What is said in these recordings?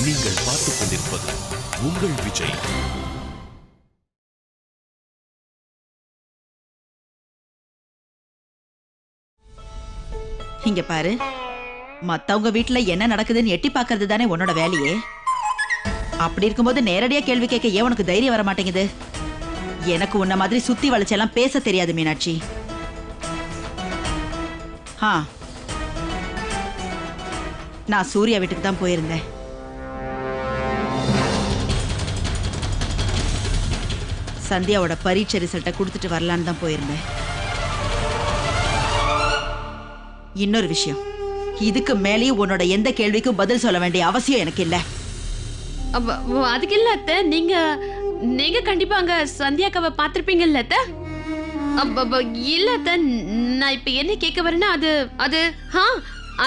நீங்கள் பார்த்துக் கொண்டிருப்பது உங்கள் விஜய். இங்க பாரு, மத்தவங்க வீட்டுல என்ன நடக்குதுன்னு எட்டி பாக்குறது தானே உன்னோட வேலையே. அப்படி இருக்கும்போது நேரடியா கேள்வி கேட்க ஏன் உனக்கு தைரியம் வர மாட்டேங்குது? எனக்கு உன்ன மாதிரி சுத்தி வளைச்செல்லாம் பேச தெரியாது மீனாட்சி. நான் சூர்யா வீட்டுக்கு தான் போயிருந்தேன். சந்தியாவோட பரீட்சை ரிசல்ட்டை கொடுத்துட்டு வரலான்னு தான் போயிருந்தேன். இன்னொரு விஷயம், இதுக்கு மேலேயும் உன்னோட எந்த கேள்விக்கும் பதில் சொல்ல வேண்டிய அவசியம் எனக்கு இல்ல. அதுக்கு இல்ல அத்தை, நீங்க கண்டிப்பா அங்க சந்தியாக்காவை பாத்திருப்பீங்கல்ல அத்தை? இல்ல அத்தை, நான் இப்ப என்ன கேட்க வரேன்னா அது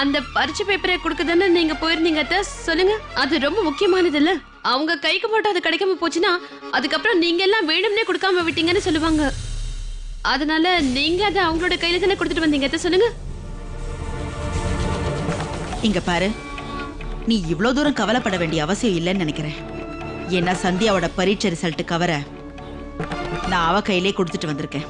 அந்த பரீட்சை பேப்பரை கொடுக்குதுன்னு நீங்க போயிருந்தீங்க அத்தை. சொல்லுங்க, அது ரொம்ப முக்கியமானது இல்ல? அவங்க கைக்கு மட்டும் அது கிடைக்காம போச்சுன்னா அதுக்கப்புறம் நீங்க எல்லாம் வேணும்னே கொடுக்காம விட்டீங்கன்னு சொல்லுவாங்க. அதனால நீங்க அதை அவங்களோட கையில தானே கொடுத்துட்டு வந்தீங்க அத்தை. சொல்லுங்க. இங்க பாரு, நீ இவ்வளவு தூரம் கவலைப்பட வேண்டிய அவசியம் இல்லைன்னு நினைக்கிறேன். ஏன்னா சந்தியாவோட பரீட்சை ரிசல்ட் கவரை நான் அவ கையிலே கொடுத்துட்டு வந்திருக்கேன்.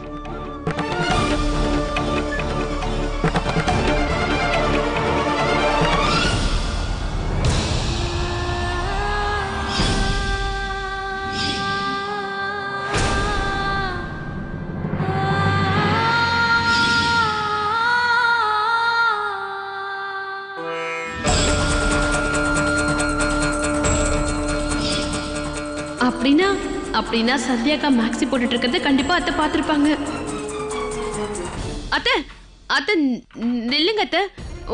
அப்படின்னா சந்தியாக்கா மேக்ஸி போட்டுட்டு இருக்கிறத கண்டிப்பா அத்தை பார்த்திருப்பாங்க. அத்தை நில்லுங்க அத்தை.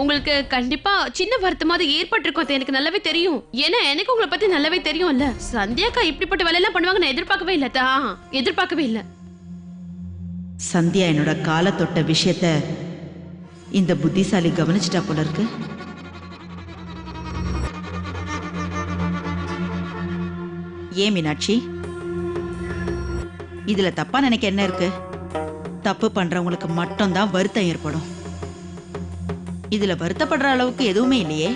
உங்களுக்கு கண்டிப்பா சின்ன வருத்தமாவது ஏற்பட்டிருக்கும் அத்தை, எனக்கு நல்லாவே தெரியும். ஏன்னா எனக்கு உங்களை பத்தி நல்லாவே தெரியும் இல்ல. சந்தியாக்கா இப்படிப்பட்ட வேலையெல்லாம் பண்ணுவாங்க நான் எதிர்பார்க்கவே இல்லை அத்தை. எதிர்பார்க்கவே இல்லை. சந்தியா என்னோட கால தொட்ட விஷயத்த இந்த புத்திசாலி கவனிச்சுட்டா போல இருக்கு. ஏன் மீனாட்சி, இதுல தப்பா நினைக்க என்ன இருக்கு? தப்பு பண்றவங்களுக்கு மட்டும்தான் வருத்தம் ஏற்படும். இதுல வருத்தப்படுற அளவுக்கு எதுவுமே இல்லையே.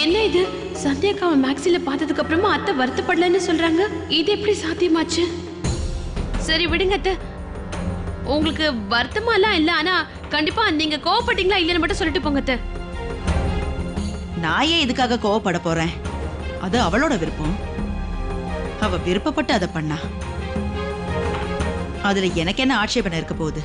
என்ன இது? சந்தியாக்காவை மேக்ஸில பார்த்ததுக்கு அப்புறமா அத்தை வருத்தப்படலன்னு சொல்றாங்க. இது எப்படி சாத்தியமாச்சு? சரி விடுங்க அத்தை, உங்களுக்கு வருத்தமா எல்லாம் இல்ல. ஆனா கண்டிப்பா நீங்க கோவப்பட்டீங்களா இல்லன்னு மட்டும் சொல்லிட்டு போங்க அத்தை. நான் ஏன் இதுக்காக கோவப்பட போறேன்? அது அவளோட விருப்பம். அவ விருப்பப்பட்டு அதை பண்ணா. அதுல எனக்கு என்ன ஆட்சேபனை இருக்க போகுது?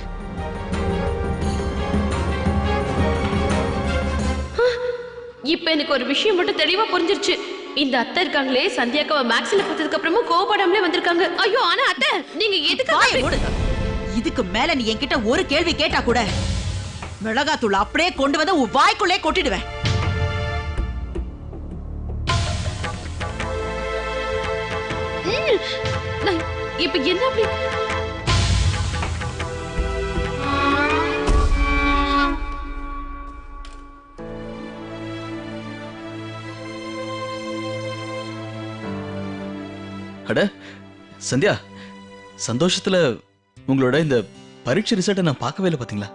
இப்ப எனக்கு ஒரு விஷயம் மட்டும் தெளிவா புரிஞ்சிருச்சு. இந்த அத்தை இருக்காங்களே, சந்தியாக்காவை மேக்ஸ்ல பார்த்ததுக்கு அப்புறமும் கோவப்படாமலே வந்திருக்காங்க. ஐயோ, ஆனா அத்தை நீங்க எதுக்கு? இதுக்கு மேல நீ என்கிட்ட ஒரு கேள்வி கேட்டா கூட மிளகாத்தூள் அப்படியே கொண்டு வந்து உன் வாய்க்குள்ளே கொட்டிடுவேன். இப்ப என்ன அப்படி? அட சந்தியா, சந்தோஷத்துல உங்களோட இந்த பரீட்சை ரிசல்ட்டை நான் பார்க்கவே இல்லை பாத்தீங்களா?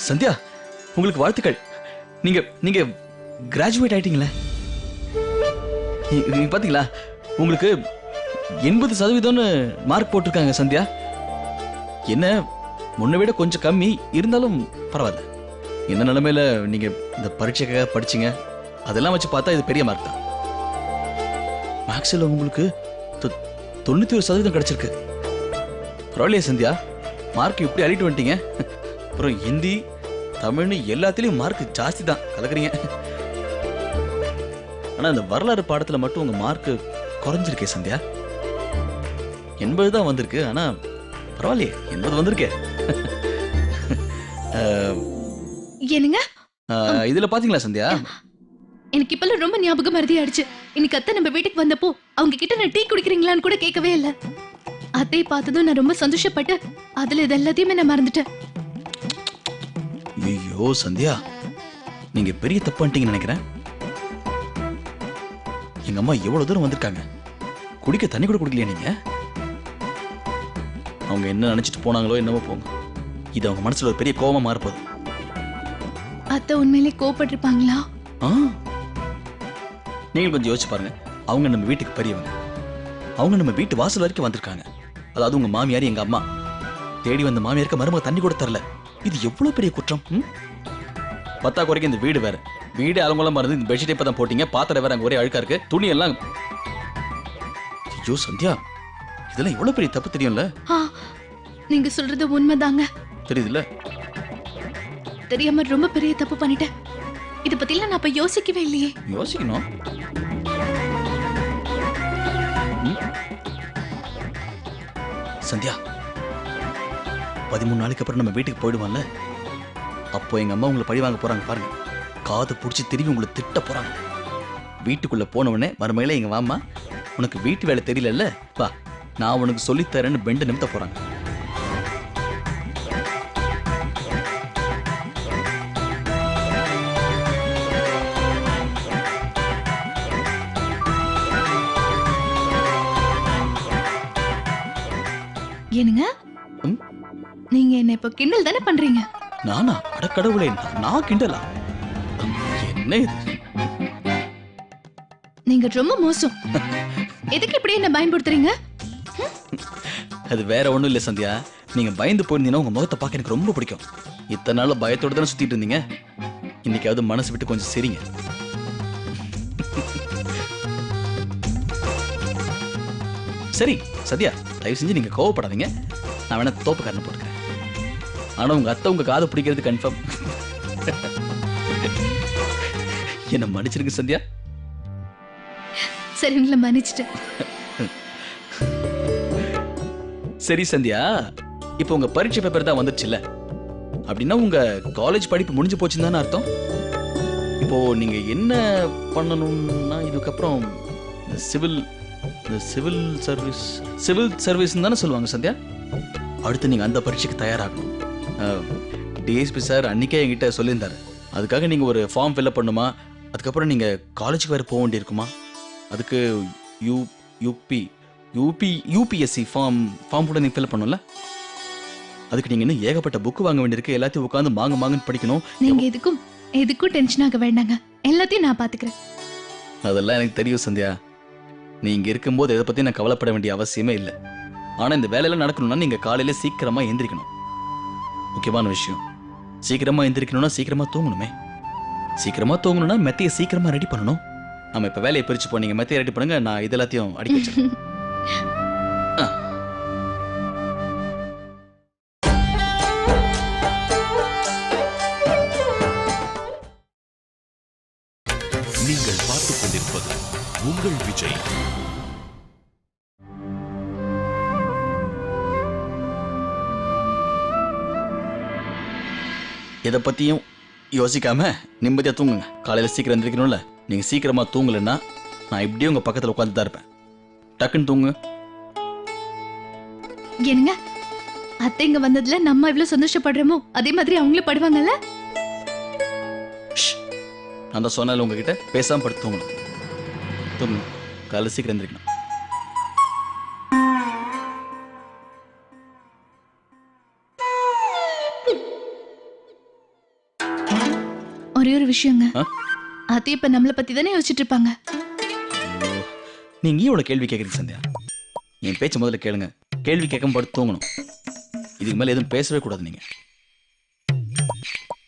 சந்தியா, உங்களுக்கு வாழ்த்துக்கள். நீங்க நீங்க கிராஜுவேட் ஆயிட்டீங்களே. பாத்தீங்களா, உங்களுக்கு 80% மார்க் போட்டிருக்காங்க சந்தியா. என்ன முன்ன விட கொஞ்சம் கம்மி இருந்தாலும் பரவாயில்ல. எந்த நிலைமையில நீங்க இந்த பரீட்சைக்காக படிச்சீங்க அதெல்லாம் வச்சு பார்த்தா இது பெரிய மார்க் தான். மேக்ஸில் உங்களுக்கு 91% கிடைச்சிருக்கு. பரவாயில்லையே சந்தியா, மார்க் இப்படி அள்ளிட்டு வந்துட்டீங்க. அப்புறம் ஹிந்தி தமிழ்னு எல்லாத்துலயும் மார்க் ஜாஸ்தி தான் கலக்குறீங்க. ஆனா இந்த வரலாறு பாடத்துல மட்டும் உங்க மார்க் குறைஞ்சிருக்கே சந்தியா. 80 தான் வந்திருக்கு. ஆனா பரவாயில்லையே, 80 வந்திருக்கே. என்னங்க இதுல பாத்தீங்களா சந்தியா, எனக்கு இப்பெல்லாம் ரொம்ப ஞாபகம் மறதி ஆயிடுச்சு. இன்னைக்கு அத்தை நம்ம வீட்டுக்கு வந்தப்போ அவங்க கிட்ட நான் டீ குடிக்கிறீங்களான்னு கூட கேட்கவே இல்லை. அத்தையை பார்த்ததும் நான் ரொம்ப சந்தோஷப்பட்டு அதுல இது எல்லாத்தையுமே நான் மறந்துட்டேன். ஐயோ சந்தியா, நீங்க பெரிய தப்பு பண்ணிட்டீங்கன்னு நினைக்கிறேன். எங்க அம்மா எவ்வளவு தூரம் வந்திருக்காங்க, குடிக்க தண்ணி கூட குடிக்கலையா நீங்க? அவங்க என்ன நினைச்சிட்டு போனாங்களோ என்னவோ போங்க. இது அவங்க மனசுல ஒரு பெரிய கோபமா மாறப்போகுது. அத்தை உண்மையிலே கோபப்பட்டிருப்பாங்களா? நீங்கள் கொஞ்சம் யோசிச்சு பாருங்க. அவங்க நம்ம வீட்டுக்கு பெரியவங்க. அவங்க நம்ம வீட்டு வாசல் வரைக்கும் வந்திருக்காங்க. அதாவது உங்க மாமியார் எங்க அம்மா தேடி வந்த மாமியாருக்கு மருமக தண்ணி கூட தரல. இது எவ்வளவு பெரிய குற்றம். பத்தா குறைக்க இந்த வீடு வேற. வீடு அலங்கோலம் மருந்து. இந்த பெட்ஷீட் இப்பதான் போட்டீங்க. பாத்திரம் வேற அங்க ஒரே அழுக்கா இருக்கு. துணி எல்லாம். ஐயோ சந்தியா, இதெல்லாம் எவ்வளவு பெரிய தப்பு தெரியும்ல? நீங்க சொல்றது உண்மைதாங்க. தெரியுதுல்ல? தெரியாம ரொம்ப பெரிய தப்பு பண்ணிட்டேன். இத பத்திலாம் நான் அப்ப யோசிக்கவே இல்லையே. யோசிக்கணும். சந்தியா, 13 நாளைக்கு அப்புறம் நம்ம வீட்டுக்கு போயிடுவான்ல, அப்போ எங்க அம்மா உங்களை பழி வாங்க போறாங்க பாருங்க. காது பிடிச்சி திரும்பி உங்களை திட்ட போறாங்க. வீட்டுக்குள்ள போனவனே மறுமையில எங்க வாமா, உனக்கு வீட்டு வேலை தெரியல, வா நான் உனக்கு சொல்லித்தரேன்னு பெண்டை நிமித்த போறாங்க. ஏனுங்க, நீங்க என்ன இப்ப கிண்டல் தானே பண்றீங்க? நானா? அடக்கடவுளே, நான் கிண்டலா? என்ன இது? நீங்க ரொம்ப மோசம். எதுக்கு இப்படி என்ன பயன்படுத்துறீங்க? அது வேற ஒண்ணும் இல்ல சந்தியா. நீங்க பயந்து போயிருந்தீங்கன்னா உங்க முகத்தை பார்க்க எனக்கு ரொம்ப பிடிக்கும். இத்தனை நாள் பயத்தோட தானே சுத்திட்டு இருந்தீங்க. இன்னைக்காவது மனசு விட்டு கொஞ்சம் சிரிங்க. சரி சத்யா, தயவு செஞ்சு நீங்க கோவப்படாதீங்க. நான் வேணா தோப்புக்காரனை போட்டுக்கிறேன். ஆனா உங்க அத்தை உங்க காதை பிடிக்கிறது கன்ஃபார்ம். என்ன மன்னிச்சிருங்க சந்தியா. சரி, உங்களை மன்னிச்சிட்டேன். சரி சந்தியா, இப்போ உங்க பரீட்சை பேப்பர் தான் வந்துருச்சுல்ல, அப்படின்னா உங்க காலேஜ் படிப்பு முடிஞ்சு போச்சுன்னு தானே அர்த்தம். இப்போ நீங்க என்ன பண்ணணும்னா, இதுக்கப்புறம் சிவில் சர்வீஸ் தானே சொல்லுவாங்க சந்தியா. அடுத்து நீங்க அந்த பரீட்சைக்கு தயாராகணும். டிஎஸ்பி சார் அன்னைக்கே என்கிட்ட சொல்லியிருந்தாரு. அதுக்காக நீங்க ஒரு ஃபார்ம் ஃபில்அப் பண்ணுமா, அதுக்கப்புறம் நீங்க காலேஜுக்கு வேற போக வேண்டியிருக்குமா. அதுக்கு யூபிஎஸ்சி ஃபார்ம் கூட நீங்க ஃபில்அப் பண்ணல. அதுக்கு நீங்க இன்னும் ஏகப்பட்ட புக் வாங்க வேண்டியிருக்கு. எல்லாத்தையும் உட்காந்து மாங்கன்னு படிக்கணும். நீங்க எதுக்கும் டென்ஷன் ஆக வேண்டாங்க. எல்லாத்தையும் நான் பாத்துக்கிறேன். அதெல்லாம் எனக்கு தெரியும் சந்தியா. நீங்க இருக்கும்போது எதை பத்தி நான் கவலைப்பட வேண்டிய அவசியமே இல்லை. ஆனா இந்த வேலையெல்லாம் நடக்கணும்னா நீங்க காலையில சீக்கிரமா எந்திரிக்கணும். முக்கியமான விஷயம், சீக்கிரமா எந்திரிக்கணும்னா சீக்கிரமா தூங்கணுமே. சீக்கிரமா தூங்கணும்னா மெத்தையை சீக்கிரமா ரெடி பண்ணணும். நம்ம இப்ப வேலையை பிரிச்சு போனீங்க, மெத்தையை ரெடி பண்ணுங்க, நான் இது எல்லாத்தையும் அடிக்க வச்சிருக்கேன். நீங்கள் பார்த்துக் கொண்டிருப்பது உங்கள் விஜய். எதை பத்தியும் யோசிக்காம நிம்மதியா தூங்குங்க. காலையில சீக்கிரம் எந்திரிக்கணும்ல. நீங்க சீக்கிரமா தூங்கலன்னா நான் இப்படியே உங்க பக்கத்துல உட்காந்து தான் இருப்பேன். டக்குன்னு தூங்குங்க. என்னங்க, அத்தை இங்க வந்ததுல நம்ம எவ்வளவு சந்தோஷப்படுறோமோ அதே மாதிரி அவங்களும் படுவாங்கல்ல. நான் தான் சொன்னால உங்ககிட்ட பேசாம படுத்து தூங்கணும். தூங்குங்க, காலையில சீக்கிரம் எந்திரிக்கணும். ஒரே ஒரு விஷயங்க, அத்தை இப்ப நம்மளை பத்தி தானே யோசிச்சுட்டு இருப்பாங்க. நீங்க இவ்வளவு கேள்வி கேட்குறீங்க சந்தியா. என் பேச்சு முதல்ல கேளுங்க. கேள்வி கேட்காம படுத்து தூங்கணும். இதுக்கு மேல எதுவும் பேசவே கூடாது. நீங்க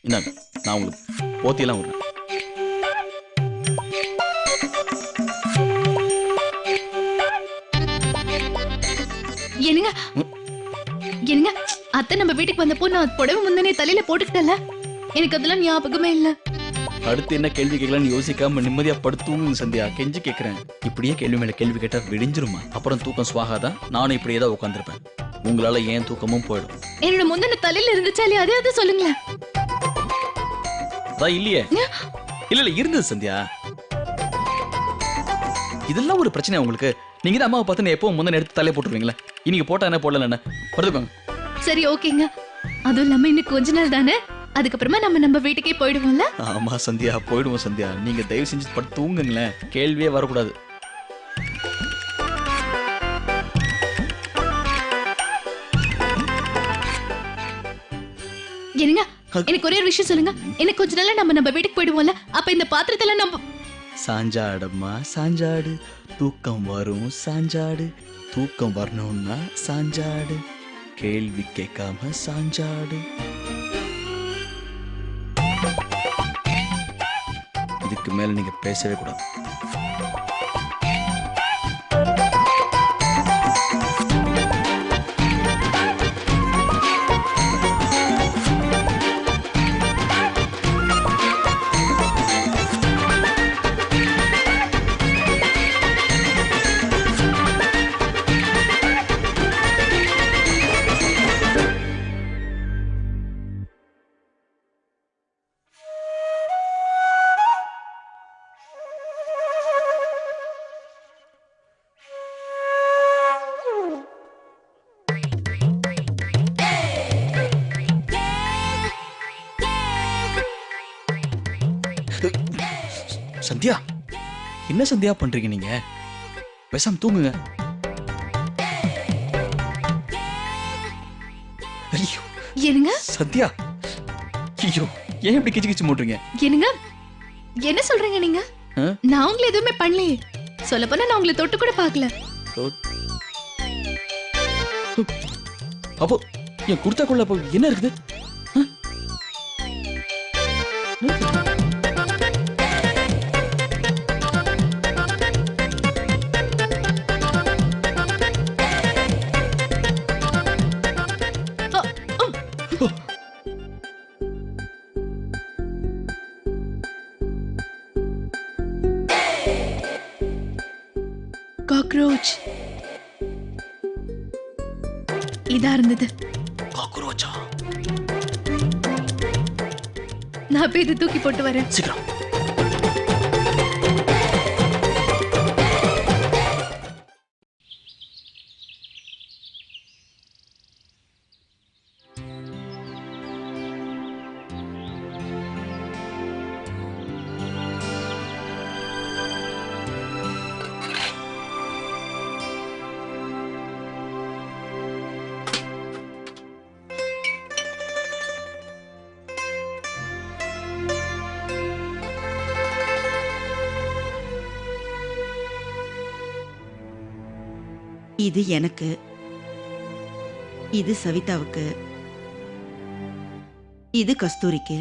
இந்தாங்க, நான் உங்களுக்கு போத்தியெல்லாம் விடுறேன். என்னங்க, அத்தை நம்ம வீட்டுக்கு வந்தப்போ நான் புடவை முந்தனே தலையில போட்டுக்கிட்டல. எனக்கு அதெல்லாம் ஞாபகமே இல்ல. அடுத்து என்ன கேள்வி கேட்கலாம்னு யோசிக்காம நிம்மதியா படுத்துங்க சந்தியா. கெஞ்சி கேட்கிறேன். இப்படியே கேள்வி மேல கேள்வி கேட்டா விடிஞ்சிருமா. அப்புறம் தூக்கம் சுவாகாதான். நானும் இப்படியே தான் உட்காந்துருப்பேன். உங்களால ஏன் தூக்கமும் போயிடும். என்னோட முந்தன தலையில இருந்துச்சாலே அதே சொல்லுங்களேன். அதான் இல்லையே. இல்ல இருந்தது சந்தியா. இதெல்லாம் ஒரு பிரச்சனை உங்களுக்கு. நீங்க தான் அம்மாவை பார்த்து எப்பவும் முந்தன எடுத்து தலையை போட்டுருவீங்களே. இன்னைக்கு போட்டா என்ன போடல என்ன படுத்துக்கோங்க. சரி ஓகேங்க. அதுவும் இல்லாம இன்னும் கொஞ்ச நாள் தானே, அதுக்கப்புறமா நம்ம வீட்டுக்கே போயிடுவோம்ல. ஆமா சந்தியா, போயிடுவோம் சந்தியா. நீங்க தயவு செஞ்சு படுத்து தூங்குங்களேன். கேள்வியே வரக்கூடாது. என்னங்க எனக்கு ஒரே ஒரு விஷயம் சொல்லுங்க. எனக்கு கொஞ்ச நாள்ல நம்ம வீட்டுக்கு போயிடுவோம்ல, அப்ப இந்த பாத்திரத்தெல்லாம் நம்ம சாஞ்சாடம்மா சாஞ்சாடு, தூக்கம் வரும் சாஞ்சாடு, தூக்கம் வரணும்னா சாஞ்சாடு, கேள்வி கேட்காம சாஞ்சாடு. இதுக்கு மேல நீங்க பேசவே கூடாது. சந்தியா, என்ன சந்தியா பண்றீங்க நீங்க? பேசாம தூங்குங்க. ஐயோ என்னங்க சந்தியா, ஐயோ ஏன் இப்படி கிச்சு கிச்சு மூட்டுறீங்க? என்னங்க என்ன சொல்றீங்க நீங்க? ஆ? நான் உங்களை எதுவுமே பண்ணலையே. சொல்லப்போனா நான் உங்களை தொட்டு கூட பார்க்கல. அப்போ என் குர்தாக்குள்ள அப்போ என்ன இருக்குது? காக்ரோச் இதா இருந்தது. காக்ரோச்சா? நான் போய் இதை தூக்கி போட்டு வரேன். சீக்கிரம். இது எனக்கு, இது சவிதாவுக்கு, இது கஸ்தூரிக்கு,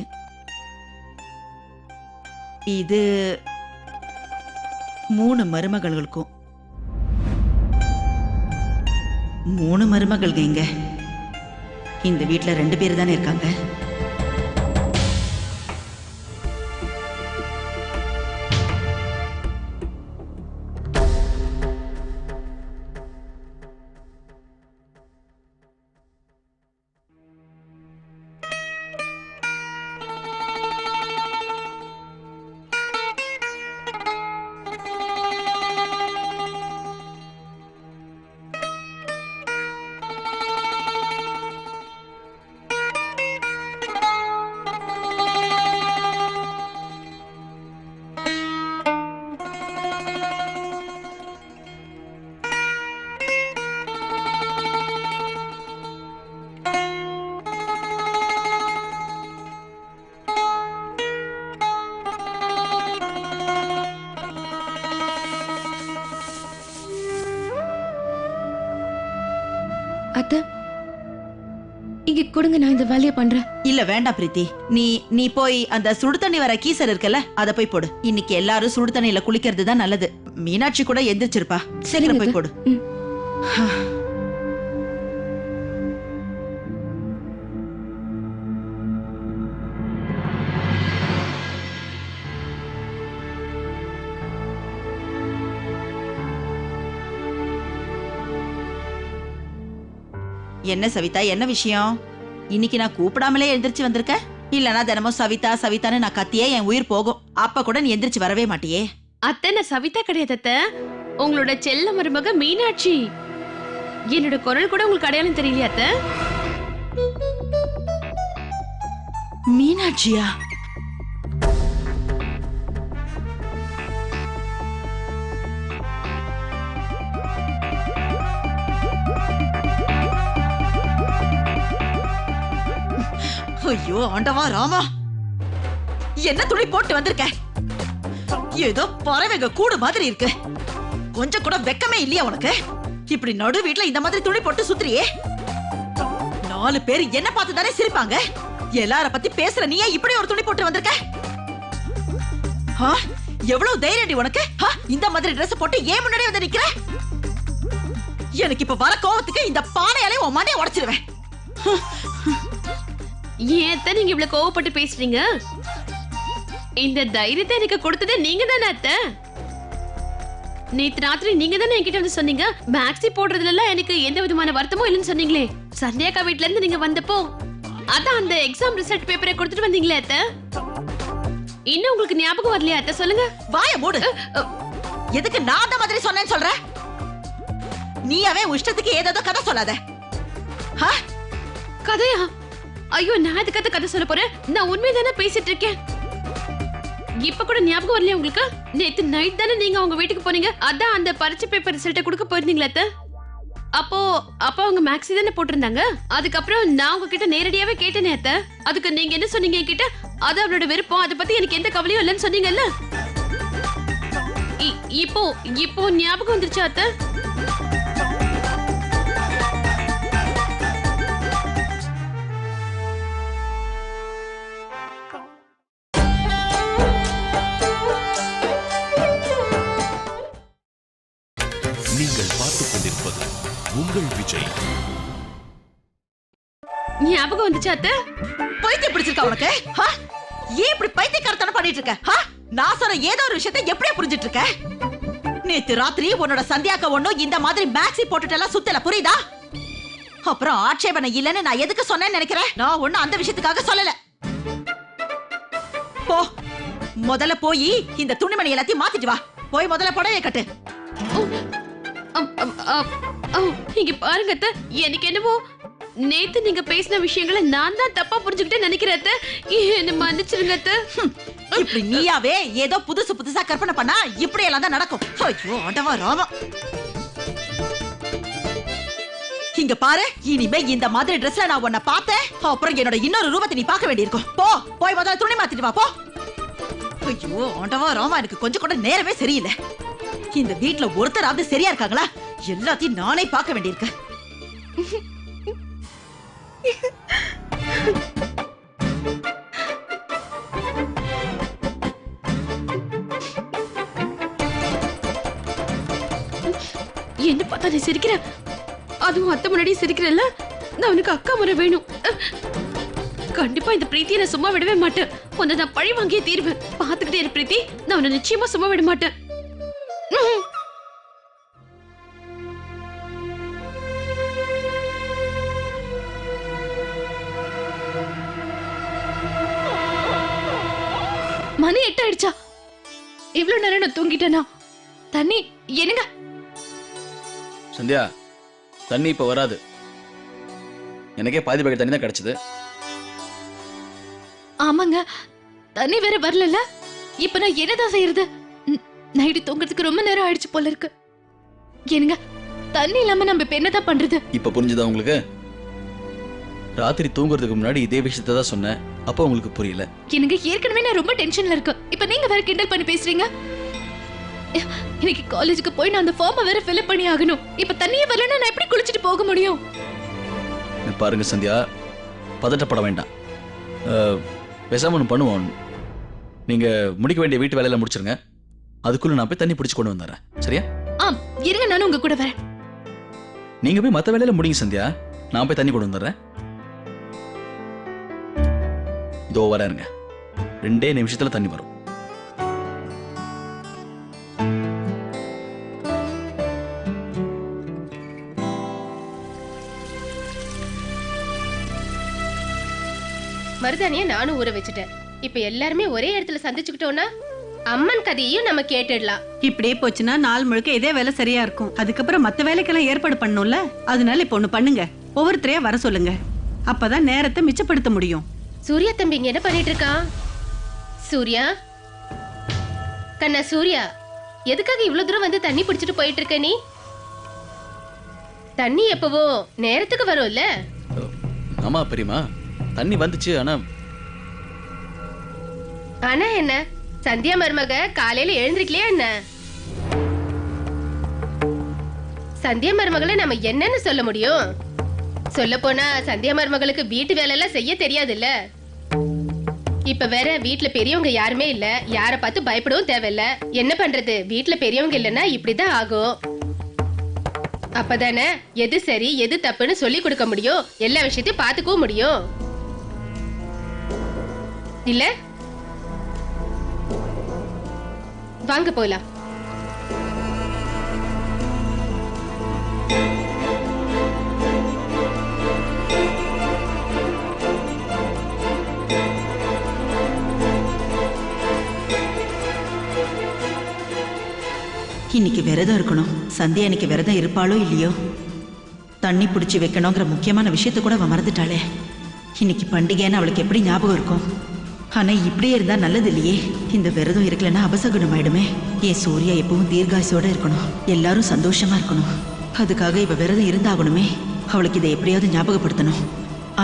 இது 3 மருமகள்களுக்கும். 3 மருமகள்ங்க இங்க. இந்த வீட்ல 2 பேர் தானே இருக்காங்க. அத்தை இங்க கொடுங்க, நான் இந்த வேலையை பண்றேன். இல்ல வேண்டாம் பிரீத்தி, நீ போய் அந்த சுடு தண்ணி வர கீசர் இருக்குல்ல, அத போய் போடு. இன்னைக்கு எல்லாரும் சுடு தண்ணியில குளிக்கிறது தான் நல்லது. மீனாட்சி கூட எந்திரிச்சிருப்பா. சீக்கிரம் போய் போடு. ம். என்ன சவிதா, என்ன விஷயம்? இன்னைக்கு நான் கூப்பிடாமலே எந்திரிச்சு வந்திருக்க? இல்லனா தினமும் சவிதா சவிதான்னு நான் கத்தியே என் உயிர் போகும். அப்ப கூட நீ எந்திரிச்சு வரவே மாட்டியே. அத்தை நான் சவிதா கிடையாது அத்தை, உங்களோட செல்ல மருமக மீனாட்சி. என்னோட குரல் கூட உங்களுக்கு அடையாளம் தெரியலையா அத்தை? மீனாட்சியா? ஐயோ ஆண்டவா ராமா, என்ன துணி போட்டு வந்திருக்க? ஏதோ பறவைங்க கூடு மாதிரி இருக்கு. கொஞ்சம் கூட வெக்கமே இல்லையா உனக்கு? இப்படி நடு வீட்டுல இந்த மாதிரி துணி போட்டு சுத்துறியே. 4 பேர் என்ன பார்த்து தானே சிரிப்பாங்க. எல்லார பத்தி பேசுற நீயே இப்படி ஒரு துணி போட்டு வந்திருக்க? எவ்வளவு தைரியடி உனக்கு? இந்த மாதிரி Dress போட்டு ஏன் முன்னாடி வந்து நிக்கிற? எனக்கு இப்ப வர கோவத்துக்கு இந்த பானையாலே உன் மண்டையை உடைச்சிருவேன். ஏன் நீங்க இவ்வளவு கோவப்பட்டு பேசுறீங்க? இந்த தைரியத்தை எனக்கு கொடுத்ததே நீங்க தானே அத்தை. நேத்து ராத்திரி நீங்க தானே என்கிட்ட வந்து சொன்னீங்க, மேக்ஸி போடுறதுல எல்லாம் எனக்கு எந்த விதமான வருத்தமும் இல்லைன்னு சொன்னீங்களே. சந்தியாக்கா வீட்ல இருந்து நீங்க வந்தப்போ அதான் அந்த எக்ஸாம் ரிசல்ட் பேப்பரை கொடுத்துட்டு வந்தீங்களே அத்தை. இன்னும் உங்களுக்கு ஞாபகம் வரலையா அத்தை? சொல்லுங்க. வாய மூடு. எதுக்கு நான் அந்த மாதிரி சொன்னேன்னு சொல்ற? நீயாவே இஷ்டத்துக்கு ஏதோ கதை சொல்லாத. கதையா? ஐயோ, நான் அதுக்கு கதை சொல்ல போறேன். நான் உண்மைதானே பேசிட்டு இருக்கேன். இப்ப கூட ஞாபகம் வரலையா உங்களுக்கு? நேத்து நைட் தானே நீங்க அவங்க வீட்டுக்கு போனீங்க. அதான் அந்த பரீட்சை பேப்பர் ரிசல்ட்டை கொடுக்க போயிருந்தீங்களா அத்தை? அப்போ அவங்க மேக்ஸி தானே போட்டிருந்தாங்க. அதுக்கப்புறம் நான் உங்ககிட்ட நேரடியாவே கேட்டேனே அத்தை. அதுக்கு நீங்க என்ன சொன்னீங்க என்கிட்ட? அது அவளோட விருப்பம், அதை பத்தி எனக்கு எந்த கவலையும் இல்லைன்னு சொன்னீங்கல்ல. இப்போ ஞாபகம் வந்துருச்சு அத்தை. நீங்கள் பார்த்துக் கொண்டிருப்பது உங்கள் விஜய். ஞாபகம் வந்துச்சு அத்தை. பைத்தியம் பிடிச்சிருக்கா உனக்கு? ஏன் இப்படி பைத்தியக்காரத்தனம் பண்ணிட்டு இருக்க? நான் சொன்ன ஏதோ ஒரு விஷயத்தை எப்படியா புரிஞ்சிட்டு இருக்க? நேத்து ராத்திரி உன்னோட சந்தியாக்க ஒண்ணும் இந்த மாதிரி மேக்ஸி போட்டுட்டு எல்லாம் சுத்தல, புரியுதா? அப்புறம் ஆட்சேபனை இல்லன்னு நான் எதுக்கு சொன்னேன்னு நினைக்கிறேன்? நான் ஒண்ணு அந்த விஷயத்துக்காக சொல்லல. போ, முதல்ல போய் இந்த துணிமணி எல்லாத்தையும் மாத்திட்டு வா. போய் முதல்ல புடவையை கட்டு. இங்க பாருங்க அத்தை, எனக்கு என்னவோ நேத்து நீங்க பேசின விஷயங்களை நான் தான் தப்பா புரிஞ்சுக்கிட்டே நினைக்கிறேன் அத்தை. என்ன மன்னிச்சிருங்க அத்தை. இப்படி நீயாவே ஏதோ புதுசா கற்பனை பண்ணா இப்படி எல்லாம் தான் நடக்கும். ஐயோ ஆண்டவா ராமா. இங்க பாரு, இனிமே இந்த மாதிரி Dressல நான் உன்னை பார்த்தேன், அப்புறம் என்னோட இன்னொரு ரூபத்தை நீ பார்க்க வேண்டியிருக்கும். போய் முதல்ல துணி மாத்திட்டு வா. போ. ஐயோ ஆண்டவா ராமா, எனக்கு கொஞ்சம் கூட நேரமே சரியில்லை. இந்த வீட்டுல ஒருத்தராவது சரியா இருக்காங்களா? எல்லாத்தையும் நானே பார்க்க வேண்டியிருக்கு. என்ன பார்த்தா நீ சிரிக்கிற? அதுவும் அத்தை முன்னாடி சிரிக்கிறல்ல? நான் உனக்கு அக்கா முறை வேணும். கண்டிப்பா இந்த பிரீத்தியை நான் சும்மா விடவே மாட்டேன். உன்னை நான் பழி வாங்கியே தீர்வேன். பாத்துக்கிட்டே இரு பிரீத்தி, நான் உன்னை நிச்சயமா சும்மா விட மாட்டேன். மணி 8 ஆயிடுச்சா? இவ்வளவு நேரம் நான் தூங்கிட்டேனா? தண்ணி என்னங்க? சந்தியா, தண்ணி இப்ப வராது. எனக்கே பாதி பக்கெட் தண்ணி தான் கிடைச்சது. ஆமாங்க, தண்ணி வேற வரல. இப்ப நான் என்னதான் செய்யறது? நைட்டு தூங்குறதுக்கு ரொம்ப நேரம் ஆயிடுச்சு போல இருக்கு. என்னங்க, தண்ணி இல்லாம நம்ம இப்ப என்னதான் பண்றது? இப்ப புரிஞ்சுதா உங்களுக்கு? ராத்திரி தூங்குறதுக்கு முன்னாடி இதே விஷயத்தை தான் சொன்னேன். அப்ப உங்களுக்கு புரியல. எனக்கு ஏற்கனவே நான் ரொம்ப டென்ஷன்ல இருக்கேன். இப்ப நீங்க வேற கிண்டல் பண்ணி பேசுறீங்க. இன்னைக்கு காலேஜுக்கு போய் நான் அந்த ஃபார்மை வேற ஃபில் பண்ணி ஆகணும். இப்ப தண்ணியே வரலன்னா நான் எப்படி குளிச்சிட்டு போக முடியும்? பாருங்க சந்தியா, பதட்டப்பட வேண்டாம். பேசாம ஒன்று பண்ணுவோம். நீங்க முடிக்க வேண்டிய வீட்டு வேலையில முடிச்சிருங்க. அதுக்குள்ள நான் போய் தண்ணி பிடிச்சு கொண்டு வந்துடுறேன். சரியா? ஆம், இருங்க, நானும் உங்க கூட வரேன். நீங்க போய் மத்த வேலையில முடிங்க சந்தியா. நான் போய் தண்ணி கொண்டு வந்துடுறேன். இதோ வரேங்க. 2 நிமிஷத்துல தண்ணி வரும். மருதானிய நானும் ஊற வச்சுட்டேன். இப்ப எல்லாருமே ஒரே இடத்துல சந்திச்சுக்கிட்டோம்னா அம்மன் கதையையும் நம்ம கேட்டுடலாம். இப்படியே போச்சுன்னா நாள் முழுக்க இதே வேலை சரியா இருக்கும். அதுக்கப்புறம் மத்த வேலைக்கெல்லாம் ஏற்பாடு பண்ணணும்ல. அதனால இப்ப ஒண்ணு பண்ணுங்க, ஒவ்வொருத்தரையா வர சொல்லுங்க. அப்பதான் நேரத்தை மிச்சப்படுத்த முடியும். சூர்யா தம்பி இங்க என்ன பண்ணிட்டு இருக்கான்? சூர்யா கண்ணா, சூர்யா எதுக்காக இவ்வளவு தூரம் வந்து தண்ணி பிடிச்சிட்டு போயிட்டு இருக்க நீ? தண்ணி எப்பவோ நேரத்துக்கு வரும்ல. ஆமா பெரியமா, தண்ணி வந்துச்சு ஆனா ஆனா என்ன சந்தியா மருமக காலையில எழுந்திருக்கலையா என்ன? சந்தியா மருமகளை நம்ம என்னன்னு சொல்ல முடியும்? சொல்ல போனா சந்தியா மருமகளுக்கு வீட்டு வேலை எல்லாம் செய்ய தெரியாதுல்ல. இப்ப வேற வீட்டுல பெரியவங்க யாருமே இல்ல, யார பார்த்து பயப்படவும் தேவையில்ல. என்ன பண்றது, வீட்டுல பெரியவங்க இல்லைன்னா இப்படிதான் ஆகும். அப்பதானே எது சரி எது தப்புன்னு சொல்லி கொடுக்க முடியும், எல்லா விஷயத்தையும் பாத்துக்கவும் முடியும் இல்ல? வாங்க போலாம். இன்னைக்கு விரதம் இருக்கணும். சந்தியா இன்னைக்கு விரதம் இருப்பாளோ இல்லையோ, தண்ணி பிடிச்சி வைக்கணுங்கிற முக்கியமான விஷயத்த கூட அவன் மறந்துட்டாளே. இன்னைக்கு பண்டிகைன்னு அவளுக்கு எப்படி ஞாபகம் இருக்கும்? ஆனா இப்படியே இருந்தா நல்லது இல்லையே. இந்த விரதம் இருக்கலன்னா அபசகுணம் ஆயிடுமே. என் சூர்யா எப்பவும் தீர்காயுசோட இருக்கணும், எல்லாரும் சந்தோஷமா இருக்கணும். அதுக்காக இவ விரதம் இருந்தாகணுமே. அவளுக்கு இதை எப்படியாவது ஞாபகப்படுத்தணும்.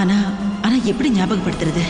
ஆனா ஆனா எப்படி ஞாபகப்படுத்துறது?